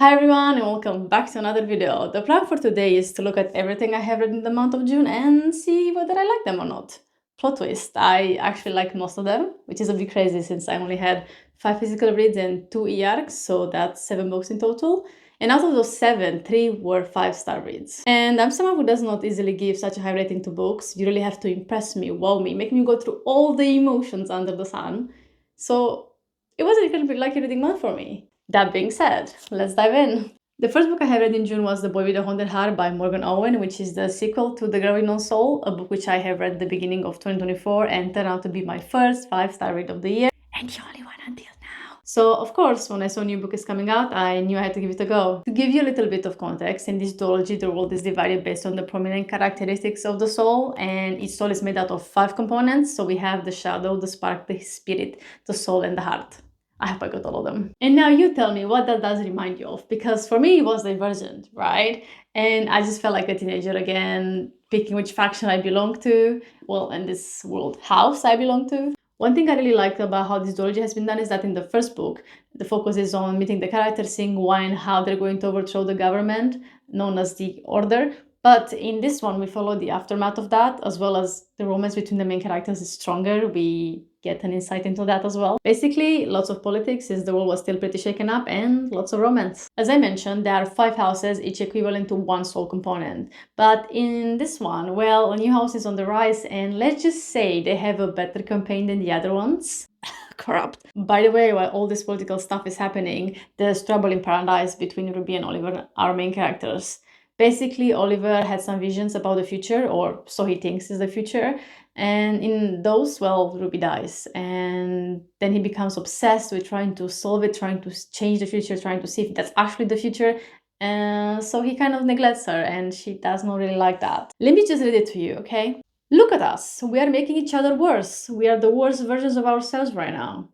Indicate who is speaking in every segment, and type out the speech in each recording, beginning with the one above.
Speaker 1: Hi everyone and welcome back to another video. The plan for today is to look at everything I have read in the month of June and see whether I like them or not. Plot twist, I actually like most of them, which is a bit crazy since I only had 5 physical reads and 2 e-arcs, so that's 7 books in total. And out of those 7, 3 were 5-star reads. And I'm someone who does not easily give such a high rating to books. You really have to impress me, wow me, make me go through all the emotions under the sun. So it was a little bit like a reading month for me. That being said, let's dive in. The first book I have read in June was The Boy with the Haunted Heart by Morgan Owen, which is the sequel to The Girl with No Soul, a book which I have read at the beginning of 2024 and turned out to be my first 5-star read of the year, and the only one until now. So, of course, when I saw a new book is coming out, I knew I had to give it a go. To give you a little bit of context, in this duology, the world is divided based on the prominent characteristics of the soul, and each soul is made out of 5 components. So we have the shadow, the spark, the spirit, the soul, and the heart. I hope I got all of them. And now you tell me what that does remind you of, because for me it was Divergent, right? And I just felt like a teenager again, picking which faction I belong to, well, in this world, house I belong to. One thing I really liked about how this duology has been done is that in the first book, the focus is on meeting the characters, seeing why and how they're going to overthrow the government, known as the Order. But in this one, we follow the aftermath of that, as well as the romance between the main characters is stronger. We get an insight into that as well. Basically, lots of politics since the world was still pretty shaken up, and lots of romance. As I mentioned, there are 5 houses, each equivalent to 1 soul component. But in this one, well, a new house is on the rise, and let's just say they have a better campaign than the other ones. Corrupt. By the way, while all this political stuff is happening, there's trouble in paradise between Ruby and Oliver, our main characters. Basically, Oliver had some visions about the future, or so he thinks is the future, and in those, well, Ruby dies, and then he becomes obsessed with trying to solve it, trying to change the future, trying to see if that's actually the future, and so he kind of neglects her, and she does not really like that. Let me just read it to you, okay? Look at us, we are making each other worse. We are the worst versions of ourselves right now.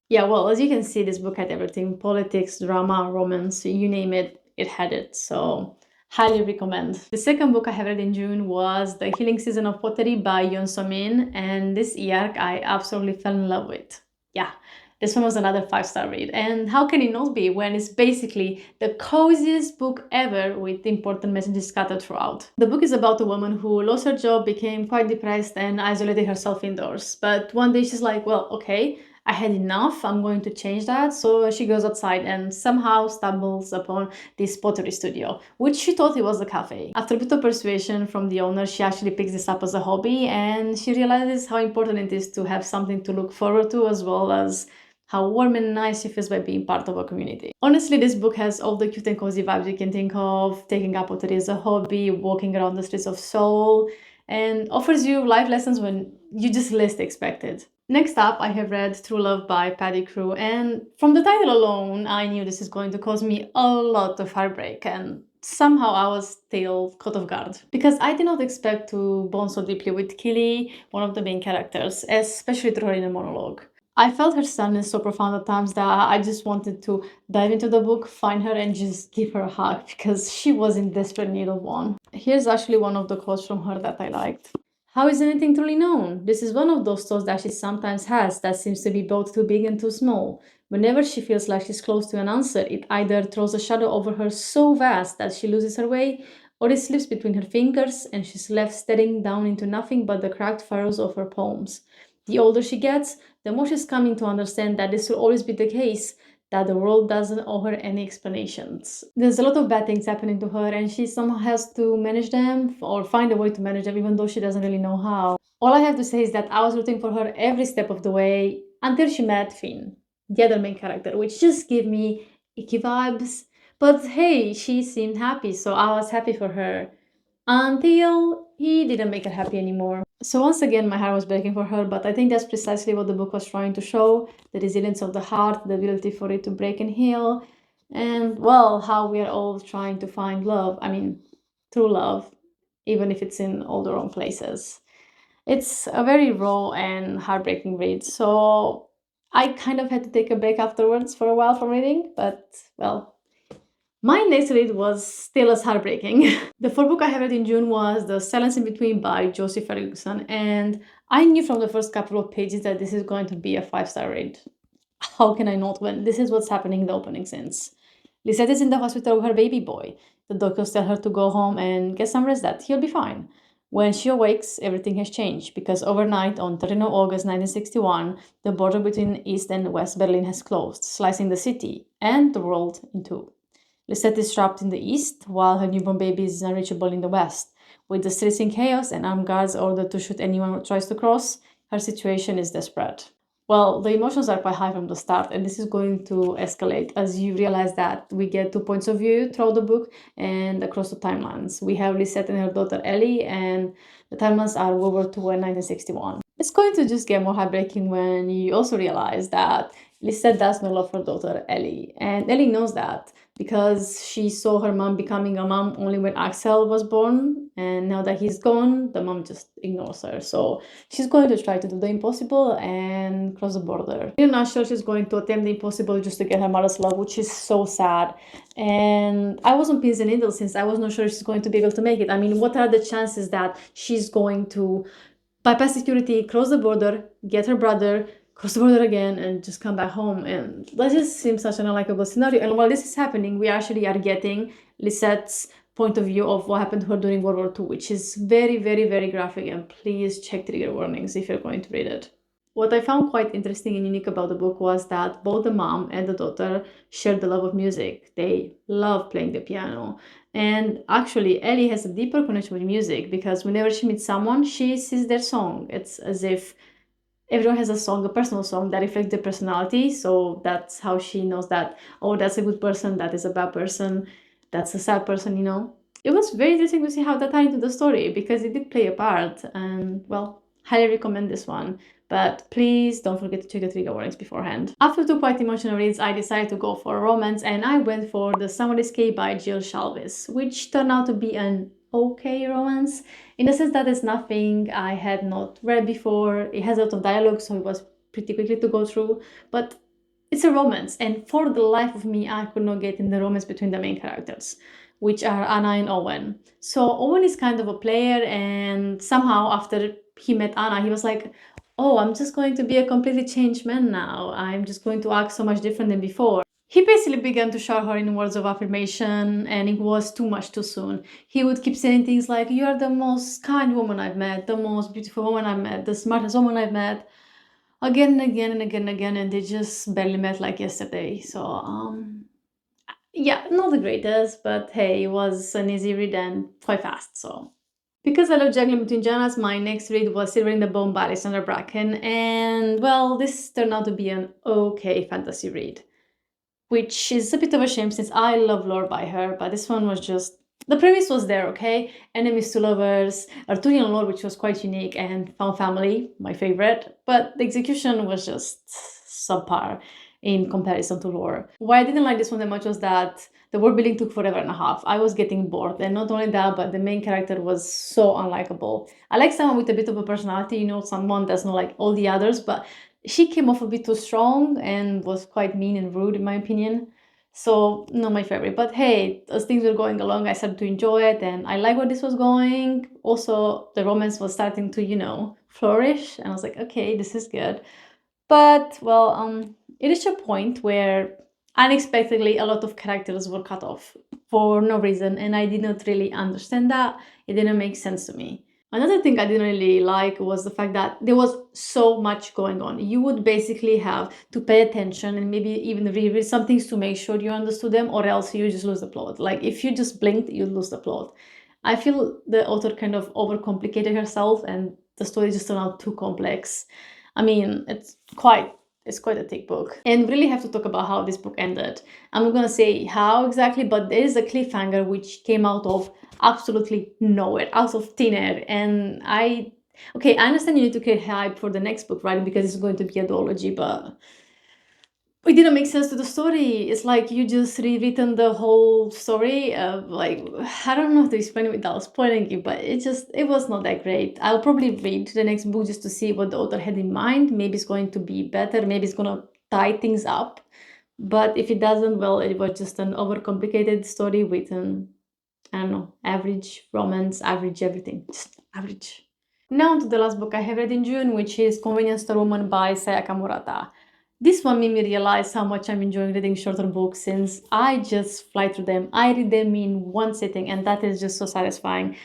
Speaker 1: Yeah, well, as you can see, this book had everything: politics, drama, romance, you name it, it had it. So highly recommend. The second book I have read in June was The Healing Season of Pottery by yeon somin, and this e-arc I absolutely fell in love with. Yeah, this one was another 5-star read, and how can it not be when it's basically the coziest book ever with important messages scattered throughout. The book is about a woman who lost her job, became quite depressed, and isolated herself indoors. But one day she's like, well, okay, I had enough, I'm going to change that. So she goes outside and somehow stumbles upon this pottery studio, which she thought it was a cafe. After a bit of persuasion from the owner, she actually picks this up as a hobby, and she realizes how important it is to have something to look forward to, as well as how warm and nice she feels by being part of a community. Honestly, this book has all the cute and cozy vibes you can think of: taking up pottery as a hobby, walking around the streets of Seoul, and offers you life lessons when you just least expect it. Next up, I have read True Love by Paddy Crewe, and from the title alone, I knew this is going to cause me a lot of heartbreak, and somehow I was still caught off guard. Because I did not expect to bond so deeply with Killy, one of the main characters, especially through her inner monologue. I felt her sadness so profound at times that I just wanted to dive into the book, find her, and just give her a hug, because she was in desperate need of one. Here's actually one of the quotes from her that I liked. How is anything truly known? This is one of those thoughts that she sometimes has that seems to be both too big and too small. Whenever she feels like she's close to an answer, it either throws a shadow over her so vast that she loses her way, or it slips between her fingers and she's left staring down into nothing but the cracked furrows of her palms. The older she gets, the more she's coming to understand that this will always be the case, that the world doesn't owe her any explanations. There's a lot of bad things happening to her, and she somehow has to manage them or find a way to manage them, even though she doesn't really know how. All I have to say is that I was rooting for her every step of the way until she met Finn, the other main character, which just gave me icky vibes. But hey, she seemed happy, so I was happy for her. Until he didn't make her happy anymore. So once again, my heart was breaking for her, but I think that's precisely what the book was trying to show: the resilience of the heart, the ability for it to break and heal, and, well, how we are all trying to find love. I mean, true love, even if it's in all the wrong places. It's a very raw and heartbreaking read, so I kind of had to take a break afterwards for a while from reading, but, well, my next read was still as heartbreaking. The fourth book I have read in June was The Silence in Between by Josie Ferguson, and I knew from the first couple of pages that this is going to be a 5-star read. How can I not, when this is what's happening in the opening scenes? Lisette is in the hospital with her baby boy. The doctors tell her to go home and get some rest, that he'll be fine. When she awakes, everything has changed because overnight on 13 August 1961, the border between East and West Berlin has closed, slicing the city and the world in two. Lisette is trapped in the East, while her newborn baby is unreachable in the West. With the streets in chaos and armed guards ordered to shoot anyone who tries to cross, her situation is desperate. Well, the emotions are quite high from the start, and this is going to escalate as you realize that we get 2 points of view throughout the book and across the timelines. We have Lisette and her daughter Ellie, and the timelines are World War II and 1961. It's going to just get more heartbreaking when you also realize that Lisette does not love her daughter Ellie, and Ellie knows that because she saw her mom becoming a mom only when Axel was born, and now that he's gone, the mom just ignores her. So she's going to try to do the impossible and cross the border. In a nutshell, she's going to attempt the impossible just to get her mother's love, which is so sad. And I was on pins and needles since I was not sure she's going to be able to make it. I mean, what are the chances that she's going to bypass security, cross the border, get her brother, cross the border again, and just come back home? And that just seems such an unlikable scenario. And while this is happening, we actually are getting Lisette's point of view of what happened to her during World War II, which is very, very, very graphic, and please check trigger warnings if you're going to read it. What I found quite interesting and unique about the book was that both the mom and the daughter shared the love of music. They love playing the piano. And actually, Ellie has a deeper connection with music because whenever she meets someone, she sees their song. It's as if everyone has a song, a personal song that reflects their personality. So that's how she knows that, oh, that's a good person, that is a bad person, that's a sad person, you know. It was very interesting to see how that tied into the story because it did play a part. And well, highly recommend this one. But please don't forget to check the trigger warnings beforehand. After 2 quite emotional reads, I decided to go for a romance, and I went for The Summer Escape by Jill Shalvis, which turned out to be an okay romance, in the sense that it's nothing I had not read before. It has a lot of dialogue, so it was pretty quickly to go through, but it's a romance, and for the life of me, I could not get in the romance between the main characters, which are Anna and Owen. So Owen is kind of a player, and somehow after he met Anna, he was like, oh, I'm just going to be a completely changed man now. I'm just going to act so much different than before. He basically began to shower her in words of affirmation, and it was too much too soon. He would keep saying things like, you're the most kind woman I've met, the most beautiful woman I've met, the smartest woman I've met, again and again and again and again, and they just barely met like yesterday. So, yeah, not the greatest, but hey, it was an easy read and quite fast, so. Because I love juggling between genres, my next read was Silver in the Bone by Alexandra Bracken, and well, this turned out to be an okay fantasy read, which is a bit of a shame since I love lore by her, but this one was just, the premise was there, okay? Enemies to lovers, Arthurian lore, which was quite unique, and found family, my favorite, but the execution was just subpar in comparison to lore. Why I didn't like this one that much was that the world building took forever and a half. I was getting bored, and not only that, but the main character was so unlikable. I like someone with a bit of a personality, you know, someone that's not like all the others, but she came off a bit too strong and was quite mean and rude in my opinion. So not my favorite, but hey, as things were going along, I started to enjoy it, and I like where this was going. Also, the romance was starting to, you know, flourish, and I was like, okay, this is good. But well, it reached a point where unexpectedly a lot of characters were cut off for no reason, and I did not really understand that. It didn't make sense to me. Another thing I didn't really like was the fact that there was so much going on. You would basically have to pay attention and maybe even reread some things to make sure you understood them, or else you just lose the plot. Like if you just blinked, you'd lose the plot. I feel the author kind of overcomplicated herself, and the story just turned out too complex. I mean, it's quite a thick book, and really have to talk about how this book ended. I'm not gonna say how exactly, but there is a cliffhanger which came out of absolutely nowhere, out of thin air, and I understand you need to create hype for the next book, right? Because it's going to be a duology, but it didn't make sense to the story. It's like you just rewritten the whole story. Like, I don't know how to explain it without spoiling it, but it was not that great. I'll probably read the next book just to see what the author had in mind. Maybe it's going to be better. Maybe it's going to tie things up. But if it doesn't, well, it was just an overcomplicated story with an, I don't know, average romance, average everything, just average. Now to the last book I have read in June, which is Convenience Store Woman by Sayaka Murata. This one made me realize how much I'm enjoying reading shorter books since I just fly through them. I read them in one sitting, and that is just so satisfying.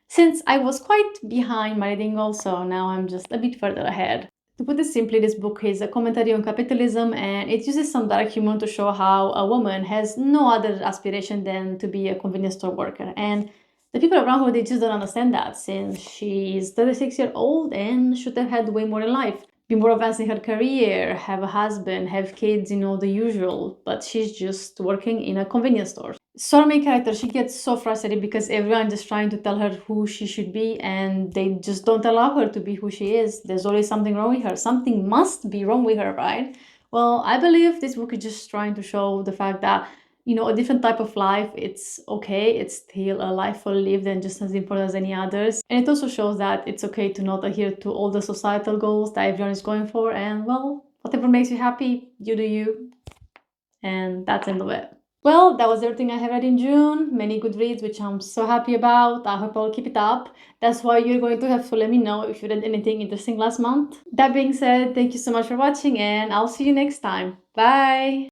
Speaker 1: Since I was quite behind my reading goal, so now I'm just a bit further ahead. To put it simply, this book is a commentary on capitalism, and it uses some dark humor to show how a woman has no other aspiration than to be a convenience store worker. And the people around her, they just don't understand that, since she is 36 years old and should have had way more in life. Be more advanced in her career, have a husband, have kids, the usual, but she's just working in a convenience store. So main character, she gets so frustrated because everyone just trying to tell her who she should be, and they just don't allow her to be who she is. There's always something wrong with her. Something must be wrong with her, right? Well, I believe this book is just trying to show the fact that, a different type of life, it's okay. It's still a life well lived and just as important as any others. And it also shows that it's okay to not adhere to all the societal goals that everyone is going for. And well, whatever makes you happy, you do you. And that's the end of it. Well, that was everything I have read in June. Many good reads, which I'm so happy about. I hope I'll keep it up. That's why you're going to have to let me know if you read anything interesting last month. That being said, thank you so much for watching, and I'll see you next time. Bye!